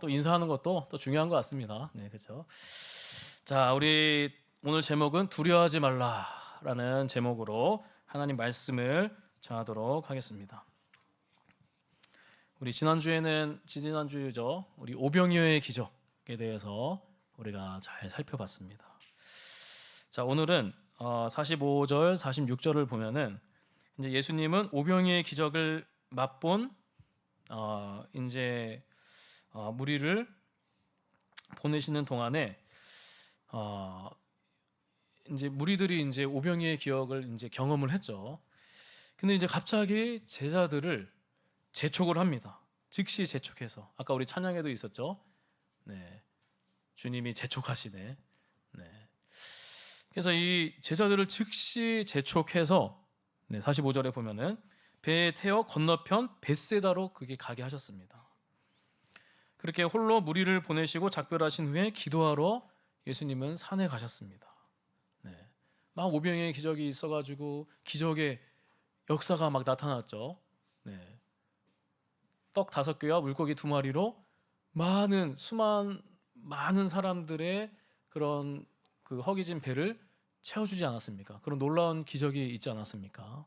또 인사하는 것도 또 중요한 것 같습니다. 네, 그렇죠. 자, 우리 오늘 제목은 두려워하지 말라라는 제목으로 하나님 말씀을 전하도록 하겠습니다. 우리 지난주죠. 우리 오병이어의 기적에 대해서 우리가 잘 살펴봤습니다. 자, 오늘은 45절, 46절을 보면은 이제 예수님은 오병이어의 기적을 맛본 이제 무리를 보내시는 동안에 이제 무리들이 이제 오병이어의 기적을 이제 경험을 했죠. 근데 이제 갑자기 제자들을 재촉을 합니다. 즉시 재촉해서 아까 우리 찬양에도 있었죠. 네, 주님이 재촉하시네. 네. 그래서 이 제자들을 즉시 재촉해서 45절에 보면은 배에 태워 건너편 벳세다로 그게 가게 하셨습니다. 그렇게 홀로 무리를 보내시고 작별하신 후에 기도하러 예수님은 산에 가셨습니다. 네. 막 오병이어의 기적이 있어가지고 기적의 역사가 막 나타났죠. 네. 떡 5개와 물고기 2마리로 많은 사람들의 그런 그 허기진 배를 채워주지 않았습니까? 그런 놀라운 기적이 있지 않았습니까?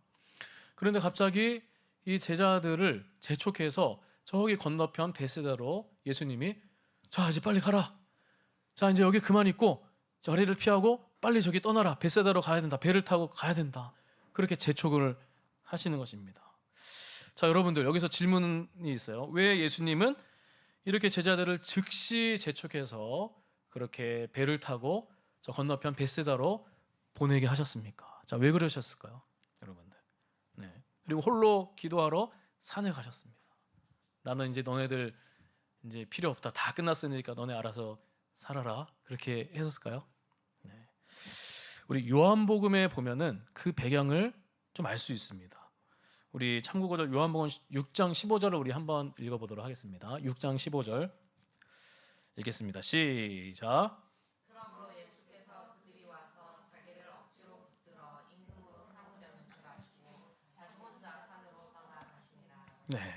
그런데 갑자기 이 제자들을 재촉해서 저기 건너편 벳세다로 예수님이 자 이제 빨리 가라. 자 이제 여기 그만 있고 자리를 피하고 빨리 저기 떠나라. 벳세다로 가야 된다. 배를 타고 가야 된다. 그렇게 재촉을 하시는 것입니다. 자, 여러분들 여기서 질문이 있어요. 왜 예수님은 이렇게 제자들을 즉시 재촉해서 그렇게 배를 타고 저 건너편 벳세다로 보내게 하셨습니까? 자, 왜 그러셨을까요, 여러분들? 네. 그리고 홀로 기도하러 산에 가셨습니다. 나는 이제 너네들 이제 필요 없다. 다 끝났으니까 너네 알아서 살아라. 그렇게 했었을까요? 네. 우리 요한복음에 보면은 그 배경을 좀 알 수 있습니다. 우리 참고구절 요한복음 6장 15절을 우리 한번 읽어보도록 하겠습니다. 6장 15절 읽겠습니다. 시작. 그러므로 예수께서 그들이 와서 자기를 억지로 붙들어 임금으로 삼으려는 줄 아시고 다시 혼자 산으로 떠나가시니라. 네.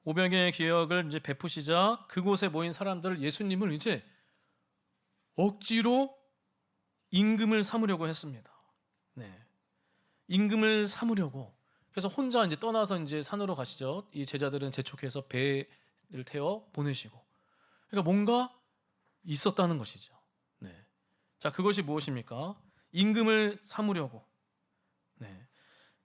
오병이어의 기적을 이제 베푸시자 그곳에 모인 사람들을 예수님을 이제 억지로 임금을 삼으려고 했습니다. 네. 임금을 삼으려고. 그래서 혼자 이제 떠나서 이제 산으로 가시죠. 이 제자들은 재촉해서 배를 태워 보내시고. 그러니까 뭔가 있었다는 것이죠. 네. 자, 그것이 무엇입니까? 임금을 삼으려고. 네.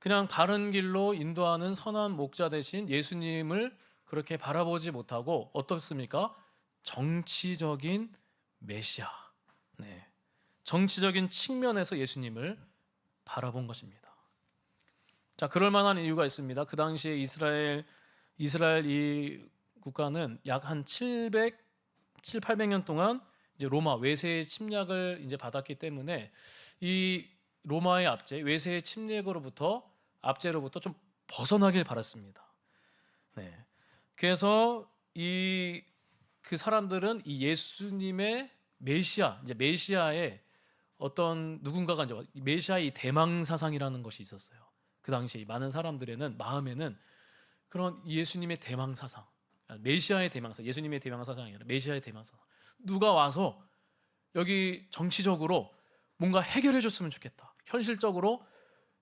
그냥 바른 길로 인도하는 선한 목자 대신 예수님을 그렇게 바라보지 못하고 어떻습니까? 정치적인 메시아. 네. 정치적인 측면에서 예수님을 바라본 것입니다. 자, 그럴 만한 이유가 있습니다. 그 당시에 이스라엘 이 국가는 약 한 800년 동안 이제 로마 외세의 침략을 이제 받았기 때문에 이 로마의 외세의 압제로부터 좀 벗어나길 바랐습니다. 네. 그래서 그 사람들은 이 예수님의 메시아의 어떤 누군가가 이제 메시아의 대망 사상이라는 것이 있었어요. 그 당시 많은 사람들에는 마음에는 그런 예수님의 대망 사상, 메시아의 대망 사상, 예수님의 대망 사상이 아니라 메시아의 대망 사상. 누가 와서 여기 정치적으로 뭔가 해결해 줬으면 좋겠다. 현실적으로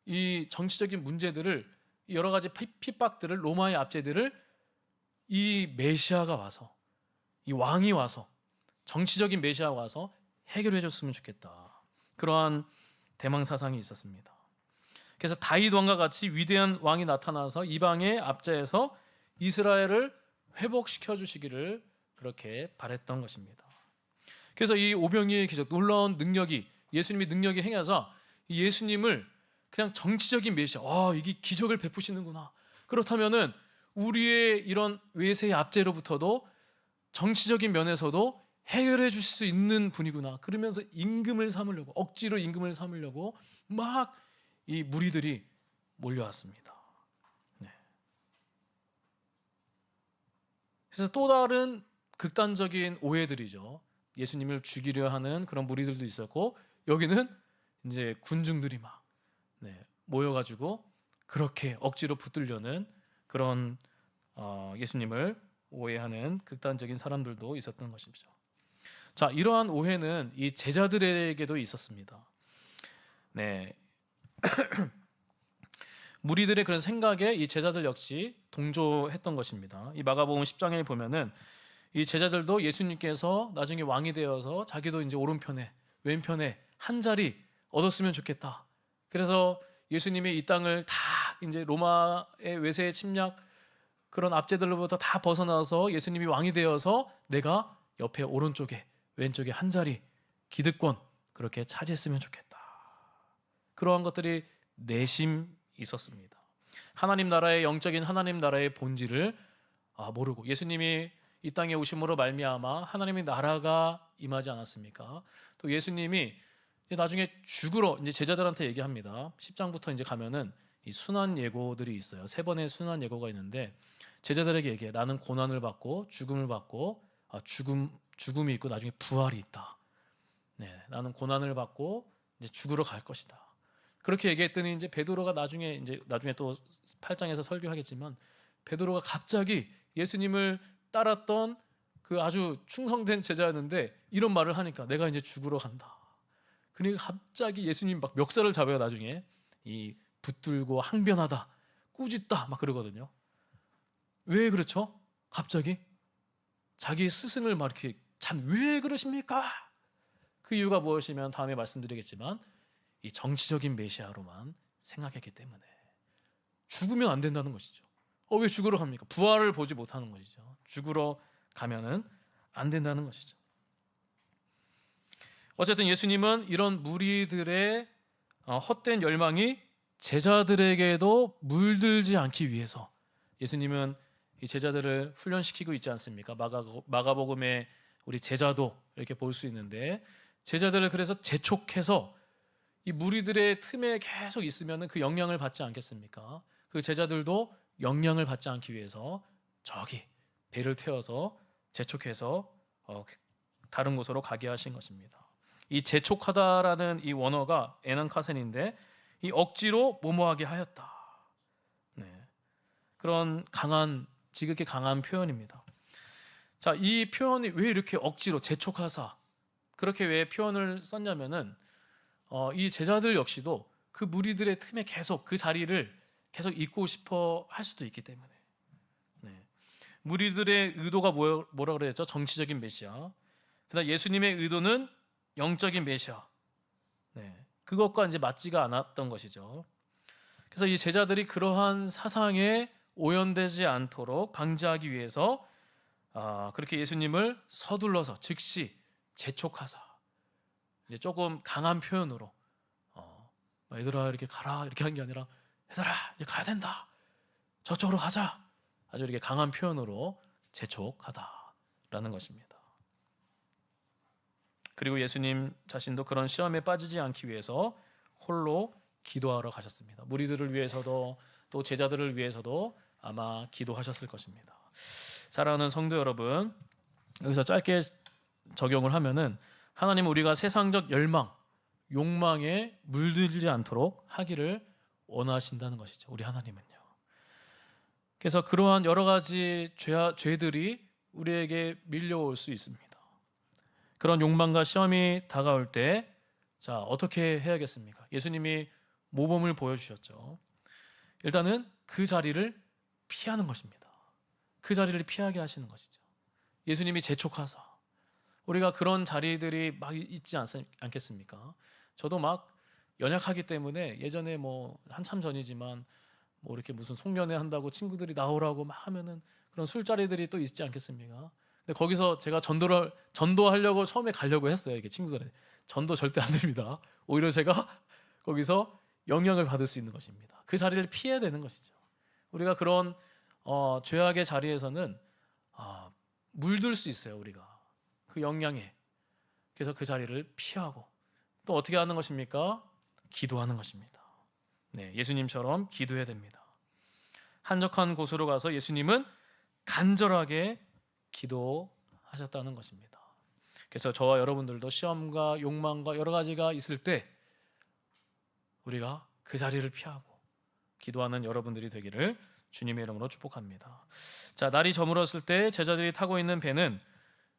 이 정치적인 문제들을 여러 가지 핍박들을 로마의 압제들을 이 메시아가 와서 이 왕이 와서 정치적인 메시아가 와서 해결해 줬으면 좋겠다. 그러한 대망 사상이 있었습니다. 그래서 다윗 왕과 같이 위대한 왕이 나타나서 이방의 압제에서 이스라엘을 회복시켜 주시기를 그렇게 바랬던 것입니다. 그래서 이 오병이어의 기적, 놀라운 능력이 예수님이 능력이 행하자 예수님을 그냥 정치적인 메시아, 이게 기적을 베푸시는구나. 그렇다면은 우리의 이런 외세의 압제로부터도 정치적인 면에서도 해결해 주실 수 있는 분이구나. 그러면서 억지로 임금을 삼으려고 막 이 무리들이 몰려왔습니다. 네. 그래서 또 다른 극단적인 오해들이죠. 예수님을 죽이려 하는 그런 무리들도 있었고, 여기는 이제 군중들이 막 모여가지고 그렇게 억지로 붙들려는 그런 예수님을 오해하는 극단적인 사람들도 있었던 것이죠. 자, 이러한 오해는 이 제자들에게도 있었습니다. 네. 무리들의 그런 생각에 이 제자들 역시 동조했던 것입니다. 이 마가복음 10장에 보면은 이 제자들도 예수님께서 나중에 왕이 되어서 자기도 이제 오른편에 왼편에 한 자리 얻었으면 좋겠다. 그래서 예수님이 이 땅을 다 이제 로마의 외세 침략 그런 압제들로부터 다 벗어나서 예수님이 왕이 되어서 내가 옆에 오른쪽에 왼쪽에 한 자리 기득권 그렇게 차지했으면 좋겠다. 그러한 것들이 내심 있었습니다. 하나님 나라의 영적인 하나님 나라의 본질을 모르고 예수님이 이 땅에 오심으로 말미암아 하나님의 나라가 임하지 않았습니까? 또 예수님이 나중에 죽으러 이제 제자들한테 얘기합니다. 10장부터 이제 가면은 이 순환 예고들이 있어요. 3번의 순환 예고가 있는데 제자들에게 얘기해. 나는 고난을 받고 죽음을 받고 죽음이 있고 나중에 부활이 있다. 네, 나는 고난을 받고 이제 죽으러 갈 것이다. 그렇게 얘기했더니 이제 베드로가 나중에 또 8장에서 설교하겠지만 베드로가 갑자기 예수님을 따랐던 그 아주 충성된 제자였는데 이런 말을 하니까 내가 이제 죽으러 간다. 그러니까 갑자기 예수님 막 멱살을 잡아요. 나중에 이 붙들고 항변하다, 꾸짖다 막 그러거든요. 왜 그렇죠? 갑자기 자기 스승을 막 이렇게 참 왜 그러십니까? 그 이유가 무엇이면 다음에 말씀드리겠지만 이 정치적인 메시아로만 생각했기 때문에 죽으면 안 된다는 것이죠. 왜 죽으러 갑니까? 부활을 보지 못하는 것이죠. 죽으러 가면은 안 된다는 것이죠. 어쨌든 예수님은 이런 무리들의 헛된 열망이 제자들에게도 물들지 않기 위해서 예수님은 이 제자들을 훈련시키고 있지 않습니까? 마가복음에 우리 제자도 이렇게 볼 수 있는데 제자들을 그래서 재촉해서 이 무리들의 틈에 계속 있으면 그 영향을 받지 않겠습니까? 그 제자들도 영향을 받지 않기 위해서 저기 배를 태워서 재촉해서 다른 곳으로 가게 하신 것입니다. 이 재촉하다라는 이 원어가 에난카센인데 이 억지로 뭐뭐하게 하였다. 네. 그런 지극히 강한 표현입니다. 자, 이 표현이 왜 이렇게 억지로 재촉하사 그렇게 왜 표현을 썼냐면은 이 제자들 역시도 그 무리들의 틈에 계속 그 자리를 계속 있고 싶어 할 수도 있기 때문에 네. 무리들의 의도가 뭐라 그랬죠? 정치적인 메시아. 그다음 예수님의 의도는 영적인 메시아. 네. 그것과 이제 맞지가 않았던 것이죠. 그래서 이 제자들이 그러한 사상에 오연되지 않도록 방지하기 위해서 그렇게 예수님을 서둘러서 즉시 재촉하사 이제 조금 강한 표현으로 얘들아 이렇게 가라 이렇게 한 게 아니라 얘들아 이제 가야 된다 저쪽으로 가자 아주 이렇게 강한 표현으로 재촉하다라는 것입니다. 그리고 예수님 자신도 그런 시험에 빠지지 않기 위해서 홀로 기도하러 가셨습니다. 무리들을 위해서도 또 제자들을 위해서도 아마 기도하셨을 것입니다. 사랑하는 성도 여러분, 여기서 짧게 적용을 하면은 하나님은 우리가 세상적 열망, 욕망에 물들지 않도록 하기를 원하신다는 것이죠. 우리 하나님은요. 그래서 그러한 여러 가지 죄들이 우리에게 밀려올 수 있습니다. 그런 욕망과 시험이 다가올 때 자, 어떻게 해야겠습니까? 예수님이 모범을 보여주셨죠. 일단은 그 자리를 피하는 것입니다. 그 자리를 피하게 하시는 것이죠. 예수님이 재촉하사 우리가 그런 자리들이 막 있지 않겠습니까? 저도 막 연약하기 때문에 예전에 뭐 한참 전이지만 뭐 이렇게 무슨 송년회 한다고 친구들이 나오라고 막 하면은 그런 술자리들이 또 있지 않겠습니까? 근데 거기서 제가 전도하려고 처음에 가려고 했어요. 이게 친구들한테 전도 절대 안 됩니다. 오히려 제가 거기서 영향을 받을 수 있는 것입니다. 그 자리를 피해야 되는 것이죠. 우리가 그런 죄악의 자리에서는 물들 수 있어요. 우리가 그 영향에. 그래서 그 자리를 피하고 또 어떻게 하는 것입니까? 기도하는 것입니다. 네, 예수님처럼 기도해야 됩니다. 한적한 곳으로 가서 예수님은 간절하게 기도하셨다는 것입니다. 그래서 저와 여러분들도 시험과 욕망과 여러 가지가 있을 때 우리가 그 자리를 피하고 기도하는 여러분들이 되기를 주님의 이름으로 축복합니다. 자, 날이 저물었을 때 제자들이 타고 있는 배는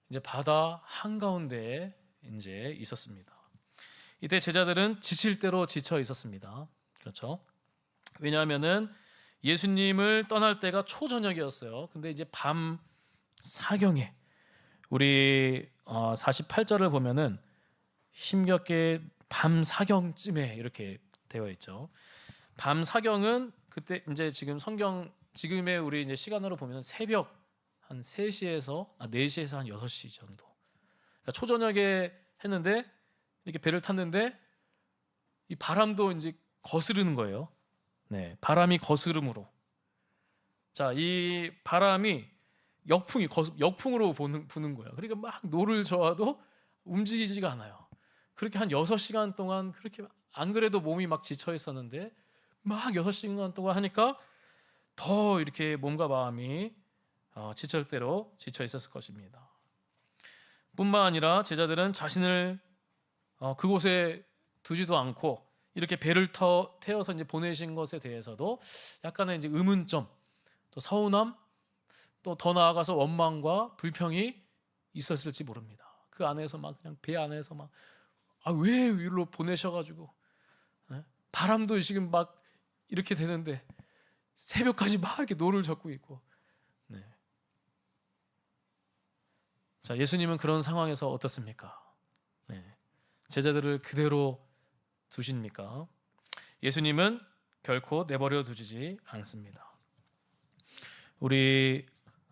이제 바다 한가운데에 이제 있었습니다. 이때 제자들은 지칠 대로 지쳐 있었습니다. 그렇죠? 왜냐하면은 예수님을 떠날 때가 초저녁이었어요. 근데 이제 밤 사경에 우리 48절을 보면은 힘겹게 밤 사경쯤에 이렇게 되어 있죠. 밤 사경은 그때 이제 지금 성경 지금의 우리 이제 시간으로 보면 새벽 한 3시에서 4시에서 한 6시 정도. 그러니까 초저녁에 했는데 이렇게 배를 탔는데 이 바람도 이제 거스르는 거예요. 네, 바람이 거스름으로. 자, 이 바람이 역풍으로 부는 거예요. 그러니까 막 노를 저어도 움직이지가 않아요. 그렇게 한 6시간 동안 그렇게 안 그래도 몸이 막 지쳐 있었는데 막 6시간 동안 하니까 더 이렇게 몸과 마음이 지칠 대로 지쳐 있었을 것입니다. 뿐만 아니라 제자들은 자신을 그곳에 두지도 않고 이렇게 배를 태워서 이제 보내신 것에 대해서도 약간의 이제 의문점, 또 서운함, 또 더 나아가서 원망과 불평이 있었을지 모릅니다. 그 안에서 막 그냥 배 안에서 막 왜 위로 보내셔가지고 바람도 지금 막 이렇게 되는데 새벽까지 막 이렇게 노를 젓고 있고. 네. 자, 예수님은 그런 상황에서 어떻습니까? 네. 제자들을 그대로 두십니까? 예수님은 결코 내버려 두지 않습니다. 우리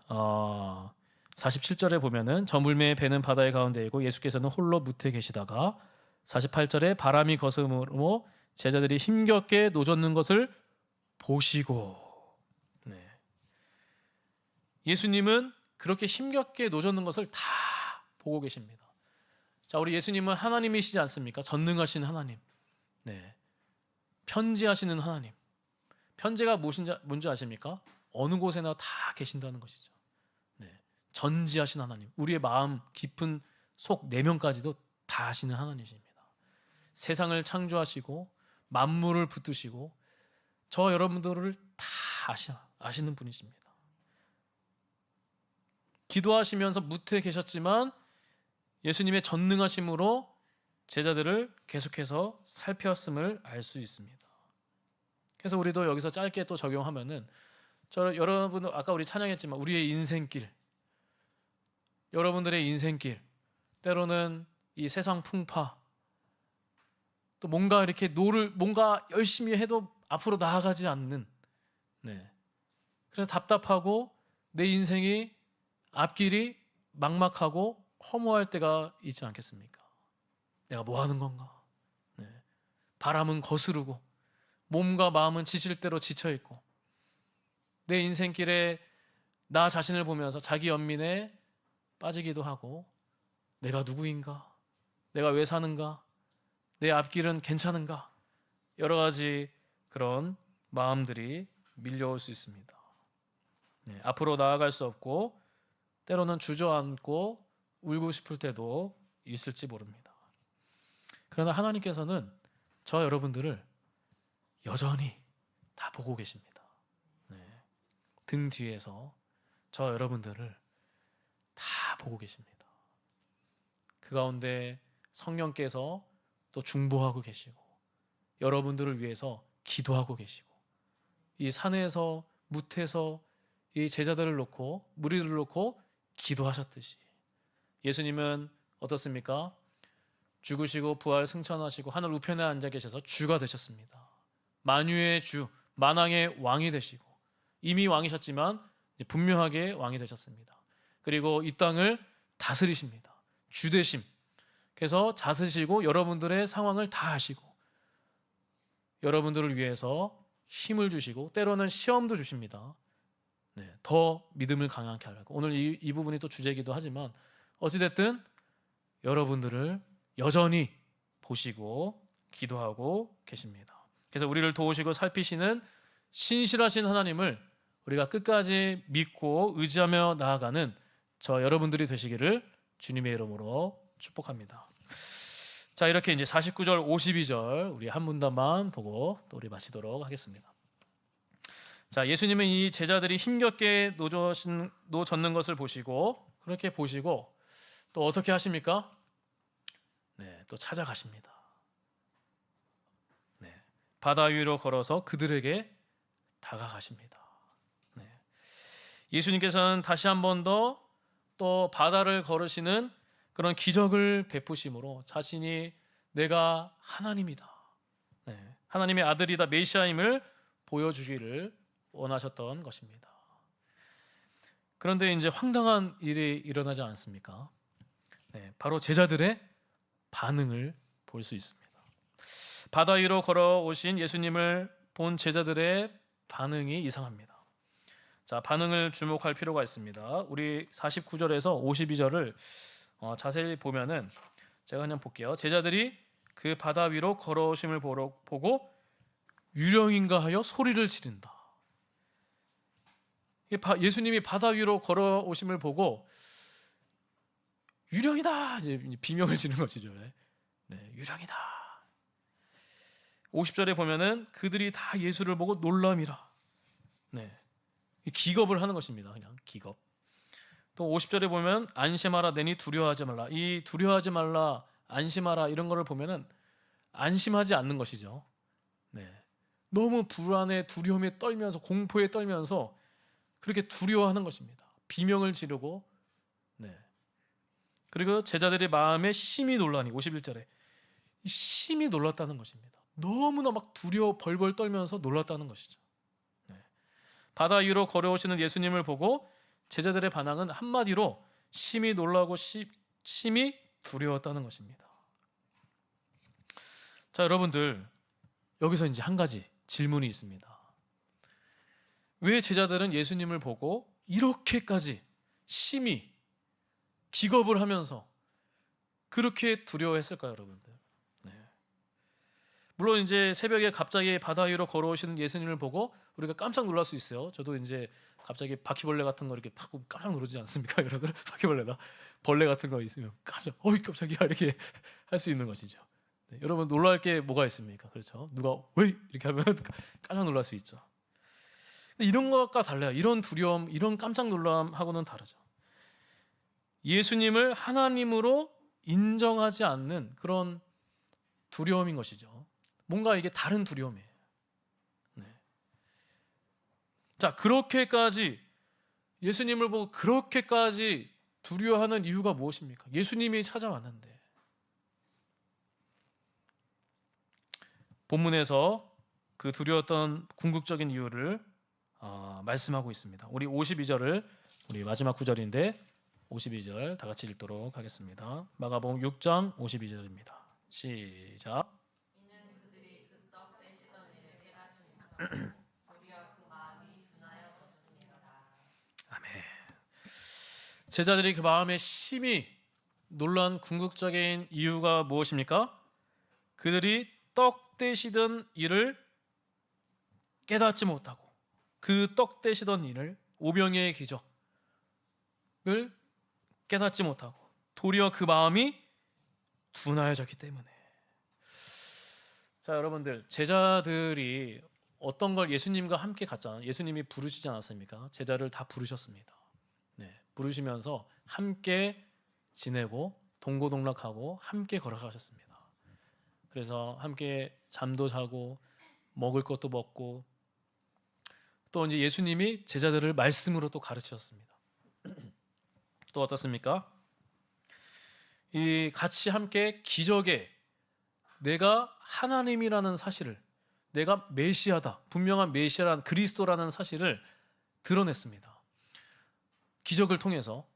47절에 보면은 저물매의 배는 바다의 가운데 있고 예수께서는 홀로 무태 계시다가 48절에 바람이 거스름으로 제자들이 힘겹게 노젓는 것을 보시고. 네. 예수님은 그렇게 힘겹게 노젓는 것을 다 보고 계십니다. 자, 우리 예수님은 하나님이시지 않습니까? 전능하신 하나님. 네. 편지하시는 하나님. 편지가 뭔지 아십니까? 어느 곳에나 다 계신다는 것이죠. 네. 전지하신 하나님. 우리의 마음 깊은 속 내면까지도 다 아시는 하나님이십니다. 세상을 창조하시고 만물을 붙드시고 저 여러분들을 다 아시는 분이십니다. 기도하시면서 무태에 계셨지만 예수님의 전능하심으로 제자들을 계속해서 살폈음을 알 수 있습니다. 그래서 우리도 여기서 짧게 또 적용하면은 여러분 아까 우리 찬양했지만 우리의 인생길, 여러분들의 인생길, 때로는 이 세상 풍파, 또 뭔가 이렇게 뭔가 열심히 해도 앞으로 나아가지 않는, 네. 그래서 답답하고 내 인생이 앞길이 막막하고 허무할 때가 있지 않겠습니까? 내가 뭐 하는 건가? 네. 바람은 거스르고 몸과 마음은 지칠 대로 지쳐 있고 내 인생길에 나 자신을 보면서 자기 연민에 빠지기도 하고 내가 누구인가? 내가 왜 사는가? 내 앞길은 괜찮은가? 여러 가지 그런 마음들이 밀려올 수 있습니다. 네, 앞으로 나아갈 수 없고 때로는 주저앉고 울고 싶을 때도 있을지 모릅니다. 그러나 하나님께서는 저 여러분들을 여전히 다 보고 계십니다. 네, 등 뒤에서 저 여러분들을 다 보고 계십니다. 그 가운데 성령께서 또 중보하고 계시고 여러분들을 위해서 기도하고 계시고 이 산에서 무태에서 이 제자들을 놓고 무리들을 놓고 기도하셨듯이 예수님은 어떻습니까? 죽으시고 부활 승천하시고 하늘 우편에 앉아 계셔서 주가 되셨습니다. 만유의 주, 만왕의 왕이 되시고 이미 왕이셨지만 분명하게 왕이 되셨습니다. 그리고 이 땅을 다스리십니다. 주되심. 그래서 다스리시고 여러분들의 상황을 다 아시고 여러분들을 위해서 힘을 주시고 때로는 시험도 주십니다. 네, 더 믿음을 강하게 하려고. 오늘 이 부분이 또 주제이기도 하지만 어찌됐든 여러분들을 여전히 보시고 기도하고 계십니다. 그래서 우리를 도우시고 살피시는 신실하신 하나님을 우리가 끝까지 믿고 의지하며 나아가는 저 여러분들이 되시기를 주님의 이름으로 축복합니다. 자, 이렇게 이제 49절, 52절 우리 한 문단만 보고 또 우리 마치도록 하겠습니다. 자, 예수님은 이 제자들이 힘겹게 노젓는 것을 보시고, 그렇게 보시고 또 어떻게 하십니까? 네, 또 찾아가십니다. 네, 바다 위로 걸어서 그들에게 다가가십니다. 네, 예수님께서는 다시 한 번 더 또 바다를 걸으시는 그런 기적을 베푸심으로 자신이 내가 하나님이다, 네, 하나님의 아들이다, 메시아임을 보여주기를 원하셨던 것입니다. 그런데 이제 황당한 일이 일어나지 않습니까? 네, 바로 제자들의 반응을 볼 수 있습니다. 바다 위로 걸어오신 예수님을 본 제자들의 반응이 이상합니다. 자, 반응을 주목할 필요가 있습니다. 우리 49절에서 52절을 자세히 보면은 제가 그냥 볼게요. 제자들이 그 바다 위로 걸어오심을 보고 유령인가 하여 소리를 지른다. 예수님이 바다 위로 걸어오심을 보고 유령이다, 이제 비명을 지르는 것이죠. 네, 유령이다. 50절에 보면은 그들이 다 예수를 보고 놀람이라. 네, 기겁을 하는 것입니다. 그냥 기겁. 또 50절에 보면 안심하라, 내니 두려워하지 말라. 이 두려워하지 말라, 안심하라 이런 거를 보면은 안심하지 않는 것이죠. 네, 너무 불안에 두려움에 떨면서 공포에 떨면서 그렇게 두려워하는 것입니다. 비명을 지르고, 네. 그리고 제자들의 마음에 심히 놀라니 51절에 심히 놀랐다는 것입니다. 너무나 막 두려워 벌벌 떨면서 놀랐다는 것이죠. 네. 바다 위로 걸어오시는 예수님을 보고 제자들의 반응은 한마디로 심히 놀라고 심히 두려웠다는 것입니다. 자, 여러분들, 여기서 이제 한 가지 질문이 있습니다. 왜 제자들은 예수님을 보고 이렇게까지 심히 기겁을 하면서 그렇게 두려워했을까요, 여러분들? 네. 물론 이제 새벽에 갑자기 바다 위로 걸어오시는 예수님을 보고 우리가 깜짝 놀랄 수 있어요. 저도 이제 갑자기 바퀴벌레 같은 거 이렇게 팍 깜짝 놀라지 않습니까, 여러분? 바퀴벌레나 벌레 같은 거 있으면 깜짝이야 이렇게 할 수 있는 것이죠. 네. 여러분, 놀랄 게 뭐가 있습니까? 그렇죠? 누가 왜 이렇게 하면 깜짝 놀랄 수 있죠. 이런 것과 달라요. 이런 두려움, 이런 깜짝 놀람하고는 다르죠. 예수님을 하나님으로 인정하지 않는 그런 두려움인 것이죠. 뭔가 이게 다른 두려움이에요. 네. 자, 그렇게까지 예수님을 보고 그렇게까지 두려워하는 이유가 무엇입니까? 예수님이 찾아왔는데. 본문에서 그 두려웠던 궁극적인 이유를 말씀하고 있습니다. 우리 52절을, 우리 마지막 구절인데 52절 다 같이 읽도록 하겠습니다. 마가복음 6장 52절입니다. 시작. 이는 그들이 그 떡 떼시던 일을 깨닫지 못하고 도리어 그 마음이 둔하여졌습니다. 아멘. 제자들이 그 마음에 심히 놀란 궁극적인 이유가 무엇입니까? 그들이 떡 떼시던 일을 깨닫지 못하고 그 떡 떼시던 일을, 오병이의 기적을 깨닫지 못하고 도리어 그 마음이 둔하여졌기 때문에. 자, 여러분들, 제자들이 어떤 걸 예수님과 함께 갔잖아요. 예수님이 부르시지 않았습니까? 제자를 다 부르셨습니다. 네, 부르시면서 함께 지내고 동고동락하고 함께 걸어가셨습니다. 그래서 함께 잠도 자고 먹을 것도 먹고, 또 이제 예수님이 제자들을 말씀으로 또 가르치셨습니다. 또 어떻습니까? 이 같이 함께 기적에 내가 하나님이라는 사실을, 내가 메시아다, 분명한 메시아라는, 그리스도라는 사실을 드러냈습니다. 기적을 통해서.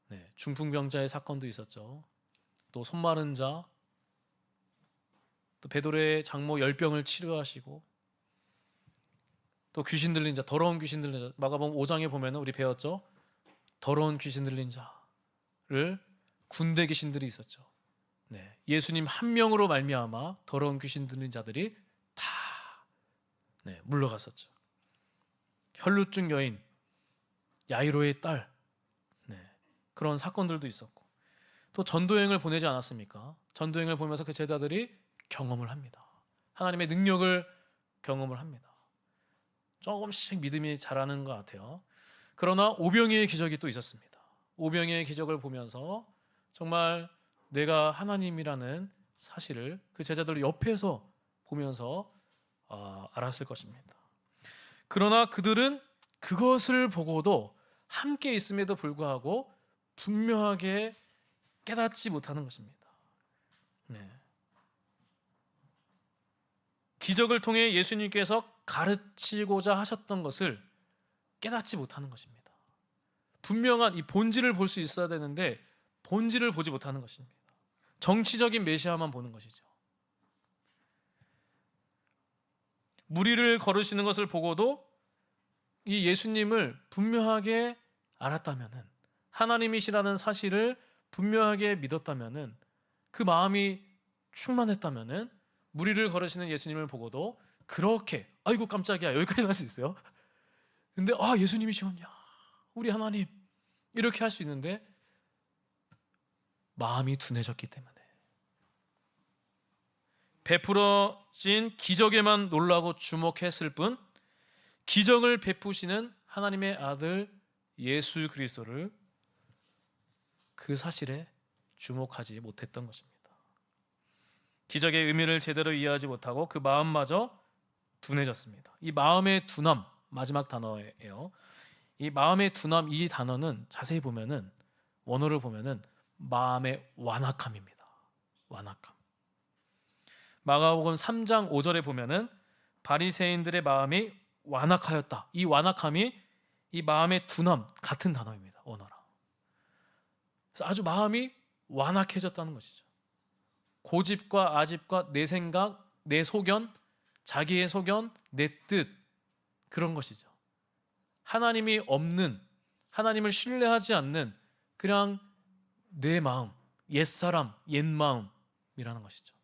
네, 중풍병자의 사건도 있었죠. 또 손 마른 자, 또 베드로의 장모 열병을 치료하시고, 또 귀신 들린 자, 더러운 귀신 들린 자, 마가복음 5장에 보면은 우리 배웠죠. 더러운 귀신 들린 자를, 군대 귀신들이 있었죠. 네, 예수님 한 명으로 말미암아 더러운 귀신 들린 자들이 다 물러갔었죠. 혈루증 여인 야이로의 딸, 그런 사건들도 있었고, 또 전도행을 보내지 않았습니까? 전도행을 보면서 그 제자들이 경험을 합니다. 하나님의 능력을 경험을 합니다. 조금씩 믿음이 자라는 것 같아요. 그러나 오병이의 기적이 또 있었습니다. 오병이의 기적을 보면서 정말 내가 하나님이라는 사실을 그 제자들 옆에서 보면서 알았을 것입니다. 그러나 그들은 그것을 보고도 함께 있음에도 불구하고 분명하게 깨닫지 못하는 것입니다. 네. 기적을 통해 예수님께서 가르치고자 하셨던 것을 깨닫지 못하는 것입니다. 분명한 이 본질을 볼 수 있어야 되는데 본질을 보지 못하는 것입니다. 정치적인 메시아만 보는 것이죠. 무리를 거르시는 것을 보고도 이 예수님을 분명하게 알았다면은, 하나님이시라는 사실을 분명하게 믿었다면은, 그 마음이 충만했다면은 무리를 거르시는 예수님을 보고도 그렇게 아이고 깜짝이야 여기까지 할 수 있어요. 근데 예수님이시군요, 우리 하나님, 이렇게 할 수 있는데 마음이 둔해졌기 때문에, 베풀어진 기적에만 놀라고 주목했을 뿐 기적을 베푸시는 하나님의 아들 예수 그리스도를 그 사실에 주목하지 못했던 것입니다. 기적의 의미를 제대로 이해하지 못하고 그 마음마저 둔해졌습니다. 이 마음의 둔함, 마지막 단어예요. 이 마음의 둔함, 이 단어는 자세히 보면은, 원어를 보면은 마음의 완악함입니다. 완악함. 마가복음 3장 5절에 보면은 바리새인들의 마음이 완악하였다. 이 완악함이 이 마음의 둔함 같은 단어입니다. 원어랑. 그래서 아주 마음이 완악해졌다는 것이죠. 고집과 아집과 내 생각, 내 소견, 자기의 소견, 내 뜻, 그런 것이죠. 하나님이 없는, 하나님을 신뢰하지 않는 그냥 내 마음, 옛사람, 옛마음이라는 것이죠.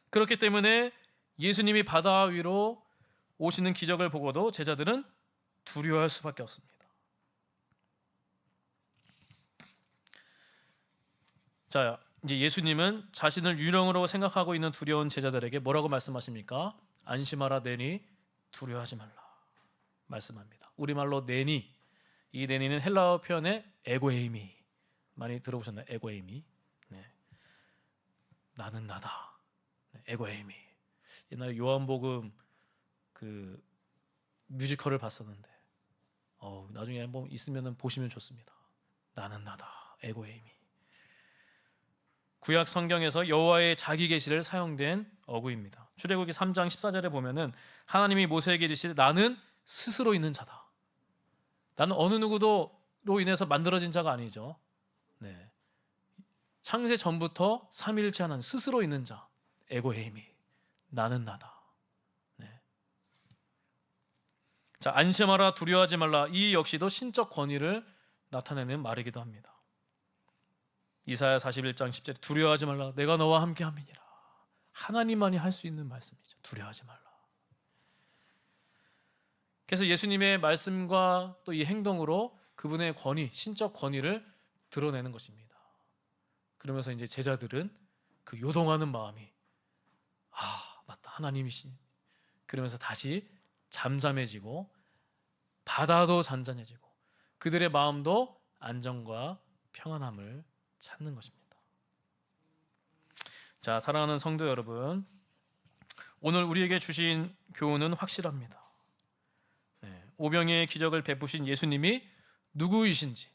그렇기 때문에 예수님이 바다 위로 오시는 기적을 보고도 제자들은 두려워할 수밖에 없습니다. 자, 이제 예수님은 자신을 유령으로 생각하고 있는 두려운 제자들에게 뭐라고 말씀하십니까? 안심하라 내니 두려워하지 말라 말씀합니다. 우리말로 내니, 이 내니는 헬라어 표현의 에고에이미, 많이 들어보셨나요? 에고에이미. 네. 나는 나다. 네, 에고에이미. 옛날에 요한복음 그 뮤지컬을 봤었는데 나중에 한번 있으면 보시면 좋습니다. 나는 나다. 에고에이미. 구약 성경에서 여호와의 자기 계시를 사용된 어구입니다. 출애굽기 3장 14절에 보면은 하나님이 모세에게 이르시되 나는 스스로 있는 자다. 나는 어느 누구도로 인해서 만들어진 자가 아니죠. 네. 창세 전부터 삼위일체 하나님, 스스로 있는 자, 에고헤이미, 나는 나다. 네. 자, 안심하라 두려워하지 말라, 이 역시도 신적 권위를 나타내는 말이기도 합니다. 이사야 41장 10절에 두려워하지 말라 내가 너와 함께 함이니라. 하나님만이 할 수 있는 말씀이죠. 두려워하지 말라. 그래서 예수님의 말씀과 또 이 행동으로 그분의 권위, 신적 권위를 드러내는 것입니다. 그러면서 이제 제자들은 그 요동하는 마음이 맞다, 하나님이신, 그러면서 다시 잠잠해지고 바다도 잔잔해지고 그들의 마음도 안정과 평안함을 찾는 것입니다. 자, 사랑하는 성도 여러분, 오늘 우리에게 주신 교훈은 확실합니다. 오병이의 기적을 베푸신 예수님이 누구이신지,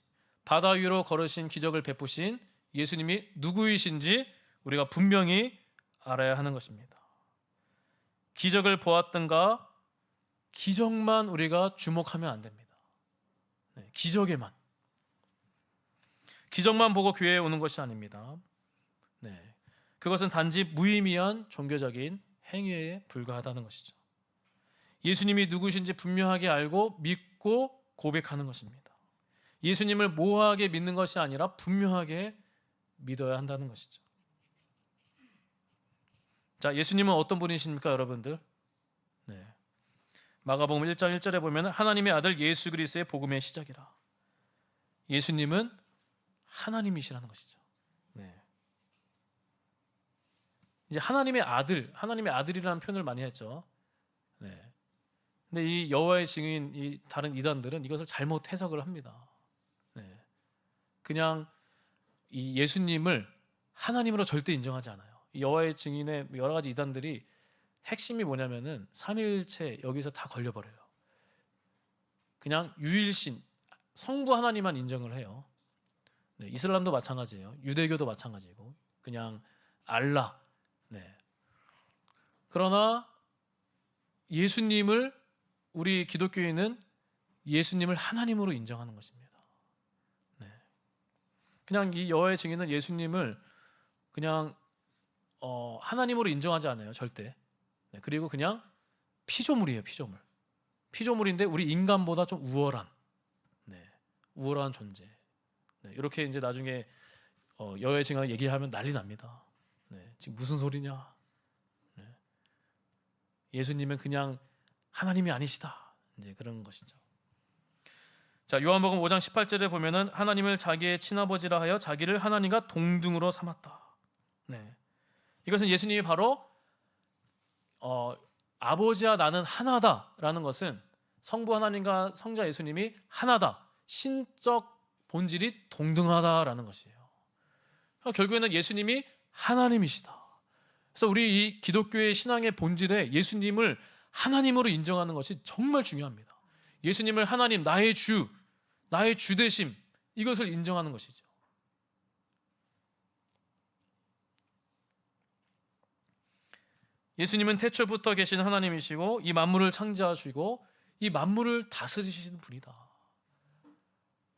바다 위로 걸으신 기적을 베푸신 예수님이 누구이신지 우리가 분명히 알아야 하는 것입니다. 기적을 보았던가 기적만 우리가 주목하면 안 됩니다. 기적에만. 기적만 보고 교회에 오는 것이 아닙니다. 그것은 단지 무의미한 종교적인 행위에 불과하다는 것이죠. 예수님이 누구신지 분명하게 알고 믿고 고백하는 것입니다. 예수님을 모호하게 믿는 것이 아니라 분명하게 믿어야 한다는 것이죠. 자, 예수님은 어떤 분이십니까, 여러분들? 마가복음 1장 1절에 보면 하나님의 아들 예수 그리스도의 복음의 시작이라. 예수님은 하나님이시라는 것이죠. 이제 하나님의 아들, 하나님의 아들이라는 표현을 많이 했죠. 근데 이 여호와의 증인 이 다른 이단들은 이것을 잘못 해석을 합니다. 네. 그냥 이 예수님을 하나님으로 절대 인정하지 않아요. 이 여호와의 증인의 여러 가지 이단들이 핵심이 뭐냐면은 삼위일체 여기서 다 걸려버려요. 그냥 유일신 성부 하나님만 인정을 해요. 네, 이슬람도 마찬가지예요. 유대교도 마찬가지고 그냥 알라. 네. 그러나 예수님을 우리 기독교인은 예수님을 하나님으로 인정하는 것입니다. 네. 그냥 이 여호와의 증인은 예수님을 그냥 하나님으로 인정하지 않아요. 절대. 네. 그리고 그냥 피조물이에요. 피조물. 피조물인데 우리 인간보다 좀 우월한, 네. 우월한 존재. 네. 이렇게 이제 나중에 여호와의 증인을 얘기하면 난리 납니다. 네. 지금 무슨 소리냐? 네. 예수님은 그냥 하나님이 아니시다. 이제 그런 것이죠. 자, 요한복음 5장 18절에 보면은 하나님을 자기의 친아버지라 하여 자기를 하나님과 동등으로 삼았다. 네. 이것은 예수님이 바로 아버지와 나는 하나다라는 것은 성부 하나님과 성자 예수님이 하나다. 신적 본질이 동등하다라는 것이에요. 결국에는 예수님이 하나님이시다. 그래서 우리 이 기독교의 신앙의 본질에 예수님을 하나님으로 인정하는 것이 정말 중요합니다. 예수님을 하나님, 나의 주 되심, 이것을 인정하는 것이죠. 예수님은 태초부터 계신 하나님이시고 이 만물을 창조하시고 이 만물을 다스리시는 분이다.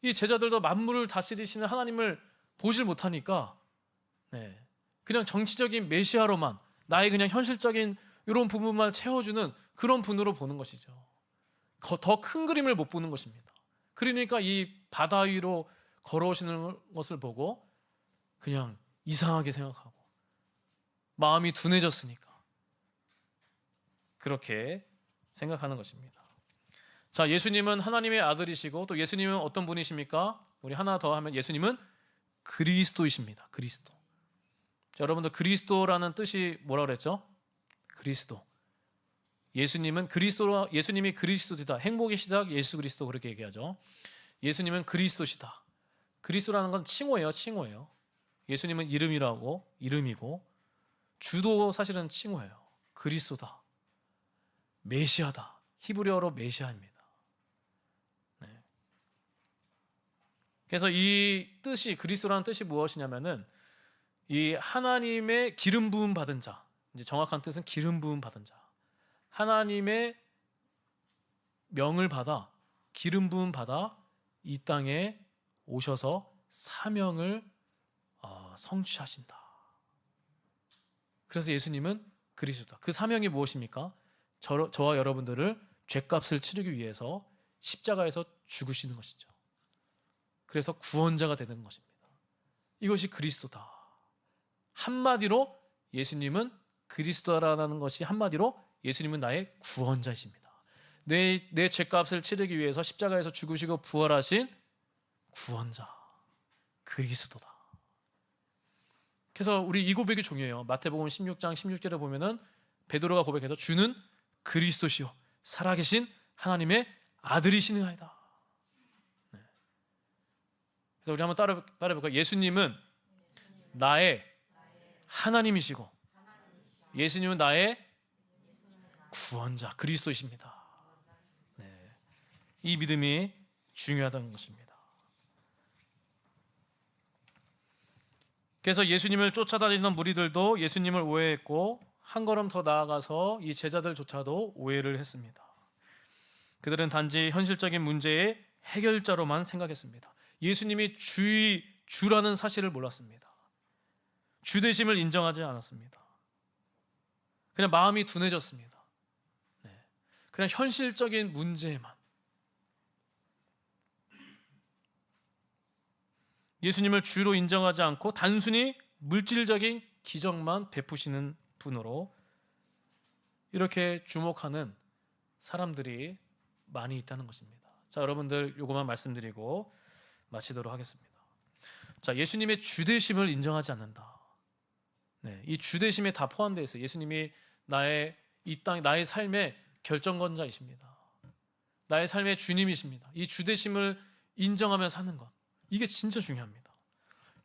이 제자들도 만물을 다스리시는 하나님을 보질 못하니까 네, 그냥 정치적인 메시아로만 나의 그냥 현실적인 이런 부분만 채워주는 그런 분으로 보는 것이죠. 더 큰 그림을 못 보는 것입니다. 그러니까 이 바다 위로 걸어오시는 것을 보고 그냥 이상하게 생각하고 마음이 둔해졌으니까 그렇게 생각하는 것입니다. 자, 예수님은 하나님의 아들이시고 또 예수님은 어떤 분이십니까? 우리 하나 더 하면 예수님은 그리스도이십니다. 그리스도. 자, 여러분들 그리스도라는 뜻이 뭐라 그랬죠? 그리스도. 예수님이 그리스도시다. 행복의 시작 예수 그리스도 그렇게 얘기하죠. 예수님은 그리스도시다. 그리스도라는 건 칭호예요. 예수님은 이름이고 주도 사실은 칭호예요. 그리스도다. 메시아다. 히브리어로 메시아입니다. 네. 그래서 이 뜻이 그리스도라는 뜻이 무엇이냐면은 이 하나님의 기름 부음 받은 자. 이제 정확한 뜻은 기름 부음 받은 자. 하나님의 명을 받아 기름 부음 받아 이 땅에 오셔서 사명을 성취하신다. 그래서 예수님은 그리스도다. 그 사명이 무엇입니까? 저와 여러분들을 죄값을 치르기 위해서 십자가에서 죽으시는 것이죠. 그래서 구원자가 되는 것입니다. 이것이 그리스도다. 한마디로 예수님은 그리스도라는 것이 한마디로 예수님은 나의 구원자이십니다. 내 죄값을 치르기 위해서 십자가에서 죽으시고 부활하신 구원자 그리스도다. 그래서 우리 이 고백이 중요해요. 마태복음 16장 16절에 보면은 베드로가 고백해서 주는 그리스도시요 살아계신 하나님의 아들이시니이다. 네. 그래서 우리 한번 따라해볼까요? 예수님은 나의 하나님이시고 예수님은 나의 구원자 그리스도이십니다. 네. 이 믿음이 중요하다는 것입니다. 그래서 예수님을 쫓아다니던 무리들도 예수님을 오해했고 한 걸음 더 나아가서 이 제자들조차도 오해를 했습니다. 그들은 단지 현실적인 문제의 해결자로만 생각했습니다. 예수님이 주라는 사실을 몰랐습니다. 주되심을 인정하지 않았습니다. 그냥 마음이 둔해졌습니다. 네. 그냥 현실적인 문제에만 예수님을 주로 인정하지 않고 단순히 물질적인 기적만 베푸시는 분으로 이렇게 주목하는 사람들이 많이 있다는 것입니다. 자, 여러분들 요것만 말씀드리고 마치도록 하겠습니다. 자, 예수님의 주되심을 인정하지 않는다. 네, 이 주되심에 다 포함되어 있어요. 예수님이 나의 이 땅 나의 삶의 결정권자이십니다. 나의 삶의 주님이십니다. 이 주되심을 인정하며 사는 것, 이게 진짜 중요합니다.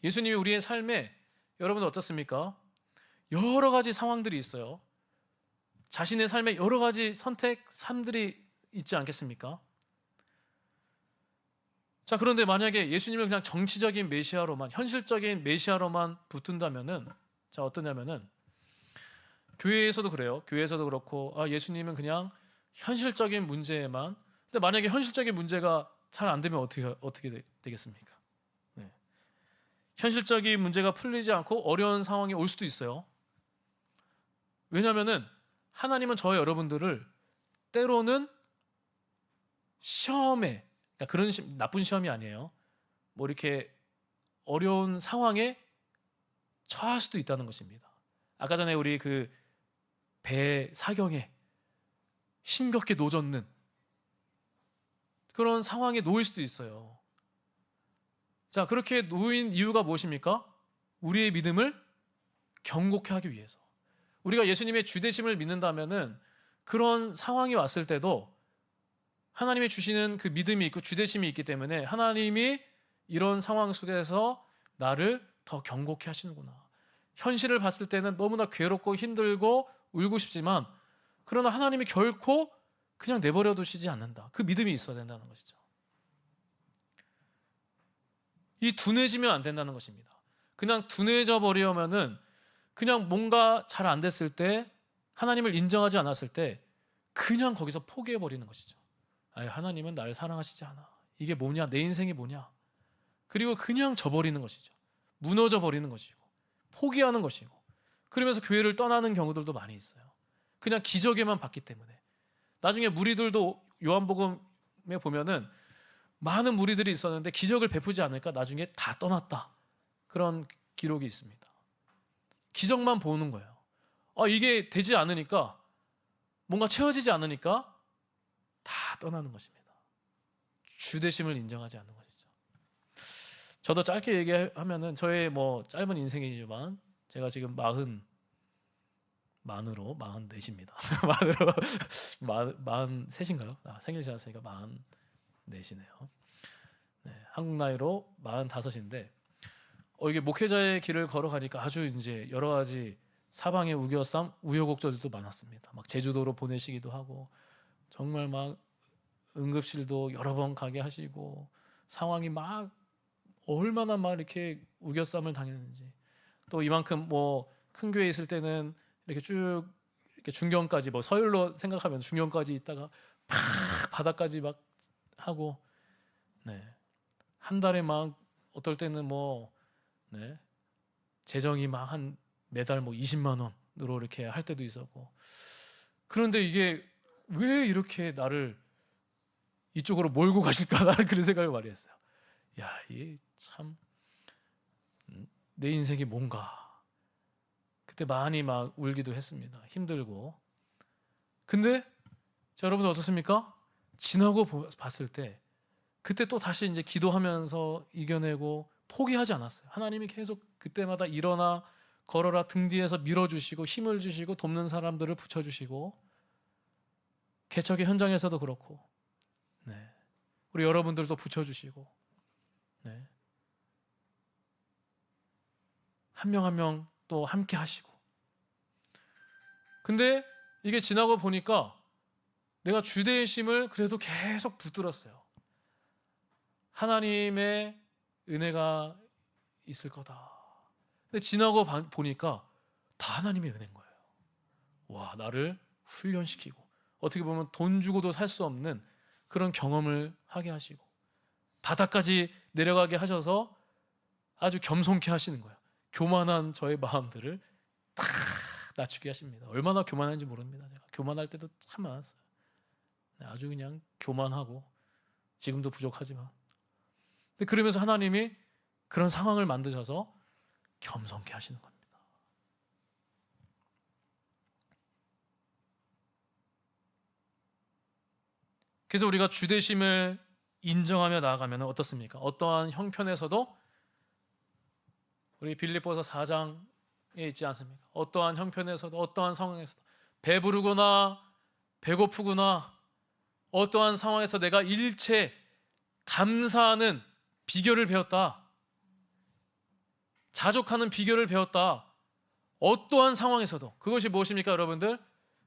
예수님이 우리의 삶에, 여러분 어떻습니까? 여러 가지 상황들이 있어요. 자신의 삶에 여러 가지 선택, 삶들이 있지 않겠습니까? 자, 그런데 만약에 예수님을 그냥 정치적인 메시아로만, 현실적인 메시아로만 붙든다면은, 자, 어떠냐면은, 교회에서도 그래요. 교회에서도 그렇고, 예수님은 그냥 현실적인 문제에만. 근데 만약에 현실적인 문제가 잘 안 되면 어떻게 되겠습니까? 네. 현실적인 문제가 풀리지 않고 어려운 상황이 올 수도 있어요. 왜냐하면은 하나님은 저와 여러분들을 때로는 시험에, 그러니까 그런 나쁜 시험이 아니에요. 뭐 이렇게 어려운 상황에 처할 수도 있다는 것입니다. 아까 전에 우리 그 배 사경에 힘겹게 노젓는 그런 상황에 놓일 수도 있어요. 자, 그렇게 놓인 이유가 무엇입니까? 우리의 믿음을 견고케 하기 위해서. 우리가 예수님의 주되심을 믿는다면은 그런 상황이 왔을 때도 하나님이 주시는 그 믿음이 있고 주되심이 있기 때문에 하나님이 이런 상황 속에서 나를 더 견고케 하시는구나. 현실을 봤을 때는 너무나 괴롭고 힘들고 울고 싶지만, 그러나 하나님이 결코 그냥 내버려 두시지 않는다. 그 믿음이 있어야 된다는 것이죠. 이 둔해지면 안 된다는 것입니다. 그냥 둔해져 버리면은 그냥 뭔가 잘 안 됐을 때, 하나님을 인정하지 않았을 때 그냥 거기서 포기해 버리는 것이죠. 하나님은 나를 사랑하시지 않아. 이게 뭐냐? 내 인생이 뭐냐? 그리고 그냥 져버리는 것이죠. 무너져 버리는 것이고 포기하는 것이고, 그러면서 교회를 떠나는 경우들도 많이 있어요. 그냥 기적에만 봤기 때문에. 나중에 무리들도 요한복음에 보면은 많은 무리들이 있었는데 기적을 베푸지 않으니까 나중에 다 떠났다. 그런 기록이 있습니다. 기적만 보는 거예요. 이게 되지 않으니까, 뭔가 채워지지 않으니까 다 떠나는 것입니다. 주되심을 인정하지 않는 것이죠. 저도 짧게 얘기하면은 저의 뭐 짧은 인생이지만 제가 지금 44입니다. 만으로 43인가요? 생일 지났으니까 44이네요. 네, 한국 나이로 45인데 이게 목회자의 길을 걸어가니까 아주 이제 여러 가지 사방의 우여곡절들도 많았습니다. 막 제주도로 보내시기도 하고, 정말 막 응급실도 여러 번 가게 하시고, 상황이 막 얼마나 막 이렇게 우겨쌈을 당했는지. 또 이만큼 뭐 큰 교회에 있을 때는 이렇게 쭉 이렇게 중경까지, 뭐 서울로 생각하면 중경까지 있다가 팍 바다까지 막 하고, 네, 한 달에 막 어떨 때는 뭐, 네, 재정이 막 한 매달 뭐 20만 원으로 이렇게 할 때도 있었고. 그런데 이게 왜 이렇게 나를 이쪽으로 몰고 가실까? 나는 그런 생각을 많이 했어요. 이게 참 내 인생이 뭔가. 그때 많이 막 울기도 했습니다. 힘들고. 근데 여러분 어떻습니까? 지나고 봤을 때 그때 또 다시 이제 기도하면서 이겨내고 포기하지 않았어요. 하나님이 계속 그때마다 일어나 걸어라 등 뒤에서 밀어주시고 힘을 주시고 돕는 사람들을 붙여주시고, 개척의 현장에서도 그렇고, 네, 우리 여러분들도 붙여주시고, 네, 한 명 한 명 또 함께 하시고. 근데 이게 지나고 보니까 내가 주되심을 그래도 계속 붙들었어요. 하나님의 은혜가 있을 거다. 근데 지나고 보니까 다 하나님의 은혜인 거예요. 와, 나를 훈련시키고, 어떻게 보면 돈 주고도 살 수 없는 그런 경험을 하게 하시고, 바다까지 내려가게 하셔서 아주 겸손케 하시는 거예요. 교만한 저의 마음들을 탁 낮추게 하십니다. 얼마나 교만한지 모릅니다. 제가 교만할 때도 참 많았어요. 아주 그냥 교만하고, 지금도 부족하지만. 근데 그러면서 하나님이 그런 상황을 만드셔서 겸손케 하시는 겁니다. 그래서 우리가 주되심을 인정하며 나아가면 어떻습니까? 어떠한 형편에서도, 우리 빌립보서 4장에 있지 않습니까? 어떠한 형편에서도, 어떠한 상황에서도, 배부르거나 배고프거나 어떠한 상황에서 내가 일체 감사하는 비결을 배웠다. 자족하는 비결을 배웠다. 어떠한 상황에서도. 그것이 무엇입니까, 여러분들?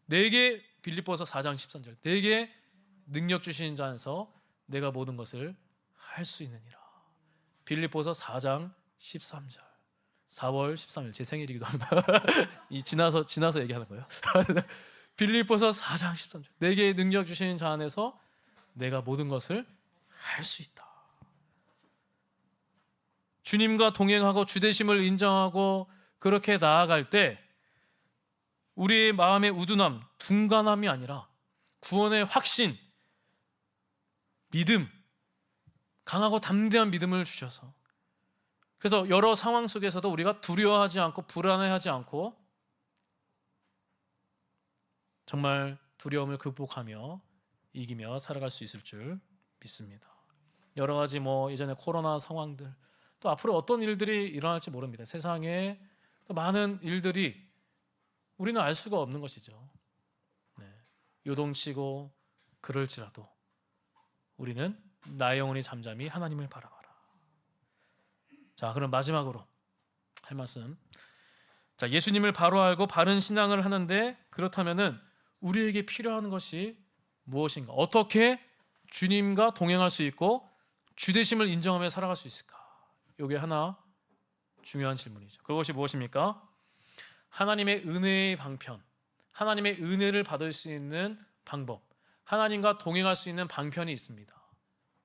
내게 빌립보서 4장 13절. 내게 능력 주시는 자 안에서 내가 모든 것을 할 수 있느니라. 빌립보서 4장 13절. 4월 13일 제 생일이기도 합니다. 이 지나서 얘기하는 거예요. 빌립보서 4장 13절. 내게 능력 주시는 자 안에서 내가 모든 것을 할 수 있다. 주님과 동행하고 주되심을 인정하고 그렇게 나아갈 때 우리의 마음의 우둔함, 둔간함이 아니라 구원의 확신, 믿음, 강하고 담대한 믿음을 주셔서, 그래서 여러 상황 속에서도 우리가 두려워하지 않고 불안해하지 않고 정말 두려움을 극복하며 이기며 살아갈 수 있을 줄 믿습니다. 여러 가지 예전에 코로나 상황들, 또 앞으로 어떤 일들이 일어날지 모릅니다. 세상에 또 많은 일들이 우리는 알 수가 없는 것이죠. 요동치고 그럴지라도 우리는 나의 영혼이 잠잠히 하나님을 바라봐라. 자, 그럼 마지막으로 할 말씀. 자, 예수님을 바로 알고 바른 신앙을 하는데 그렇다면은 우리에게 필요한 것이 무엇인가? 어떻게 주님과 동행할 수 있고 주되심을 인정하며 살아갈 수 있을까? 이게 하나 중요한 질문이죠. 그것이 무엇입니까? 하나님의 은혜의 방편, 하나님의 은혜를 받을 수 있는 방법, 하나님과 동행할 수 있는 방편이 있습니다.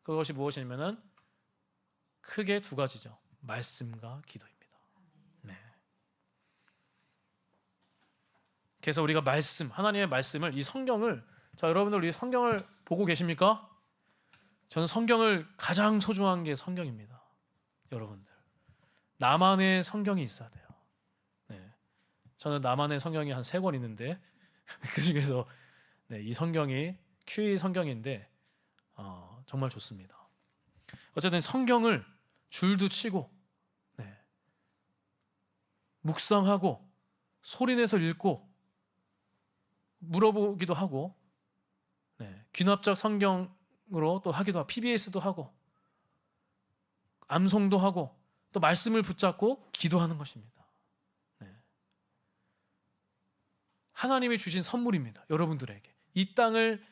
그것이 무엇이냐면은 크게 두 가지죠. 말씀과 기도입니다. 그래서 우리가 하나님의 말씀을, 이 성경을, 자, 여러분들 이 성경을 보고 계십니까? 저는 성경을 가장 소중한 게 성경입니다. 여러분들, 나만의 성경이 있어야 돼요. 저는 나만의 성경이 한 3권 있는데 그 중에서 이 성경이 QE 성경인데 정말 좋습니다. 어쨌든 성경을 줄도 치고 묵상하고 소리내서 읽고 물어보기도 하고 귀납작 성경으로 또 하기도 하고 PBS도 하고 암송도 하고 또 말씀을 붙잡고 기도하는 것입니다. 하나님이 주신 선물입니다. 여러분들에게 이 땅을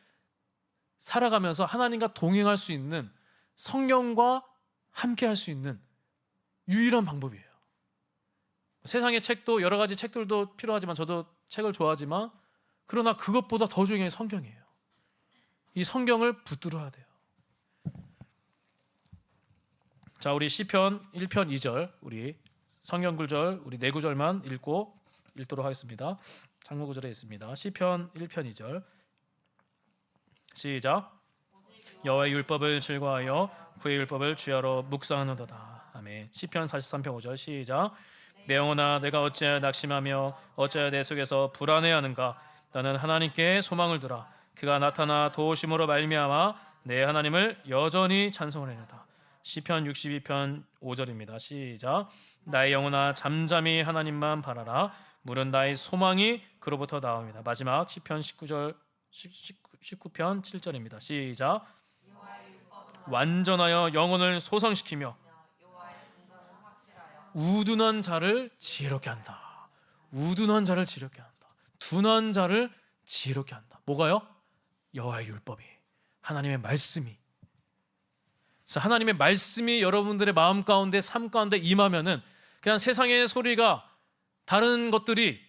살아가면서 하나님과 동행할 수 있는, 성령과 함께 할 수 있는 유일한 방법이에요. 세상의 책도 여러 가지 책들도 필요하지만 저도 책을 좋아하지만 그러나 그것보다 더 중요한 게 성경이에요. 이 성경을 붙들어야 돼요. 자, 우리 시편 1편 2절 우리 성경 구절 우리 4구절만 읽도록 하겠습니다. 장로 구절에 있습니다. 시편 1편 2절 시작. 여호와의 율법을 즐거워하여 그의 율법을 주야로 묵상하는도다. 아멘. 시편 43편 5절 시작. 내 영혼아 내가 어찌하여 낙심하며 어찌하여 내 속에서 불안해하는가. 나는 하나님께 소망을 두라. 그가 나타나 도우심으로 말미암아 내 하나님을 여전히 찬송하리로다. 시편 62편 5절입니다. 시작. 나의 영혼아 잠잠히 하나님만 바라라. 물은 나의 소망이 그로부터 나옵니다. 마지막 시편 19편 7절입니다. 시작. 완전하여 영혼을 소성시키며 우둔한 자를 지혜롭게 한다. 우둔한 자를 지혜롭게 한다. 둔한 자를 지혜롭게 한다. 뭐가요? 여호와의 율법이, 하나님의 말씀이. 그래서 하나님의 말씀이 여러분들의 마음 가운데, 삶 가운데 임하면은 그냥 세상의 소리가, 다른 것들이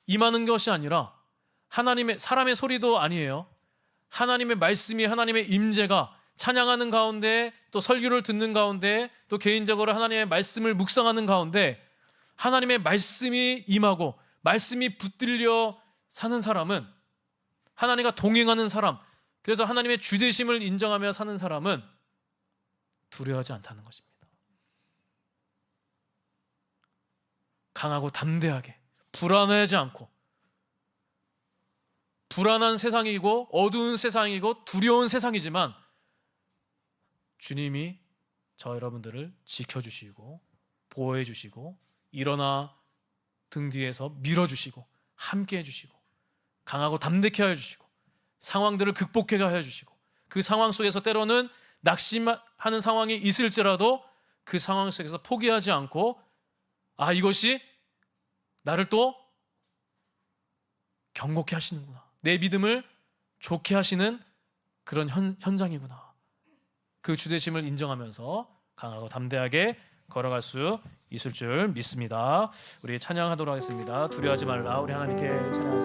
임하는 것이 아니라 사람의 소리도 아니에요. 하나님의 말씀이, 하나님의 임재가 찬양하는 가운데, 또 설교를 듣는 가운데, 또 개인적으로 하나님의 말씀을 묵상하는 가운데 하나님의 말씀이 임하고 말씀이 붙들려 사는 사람은, 하나님과 동행하는 사람, 그래서 하나님의 주되심을 인정하며 사는 사람은 두려워하지 않다는 것입니다. 강하고 담대하게, 불안해하지 않고, 불안한 세상이고 어두운 세상이고 두려운 세상이지만 주님이 저 여러분들을 지켜주시고 보호해주시고 일어나 등 뒤에서 밀어주시고 함께 해주시고 강하고 담대케 해주시고 상황들을 극복해 해주시고 그 상황 속에서 때로는 낙심하는 상황이 있을지라도 그 상황 속에서 포기하지 않고 이것이 나를 또 경고케 하시는구나. 내 믿음을 좋게 하시는 그런 현장이구나. 그 주되심을 인정하면서 강하고 담대하게 걸어갈 수 있을 줄 믿습니다. 우리 찬양하도록 하겠습니다. 두려워하지 말라. 우리 하나님께 찬양하겠습니다.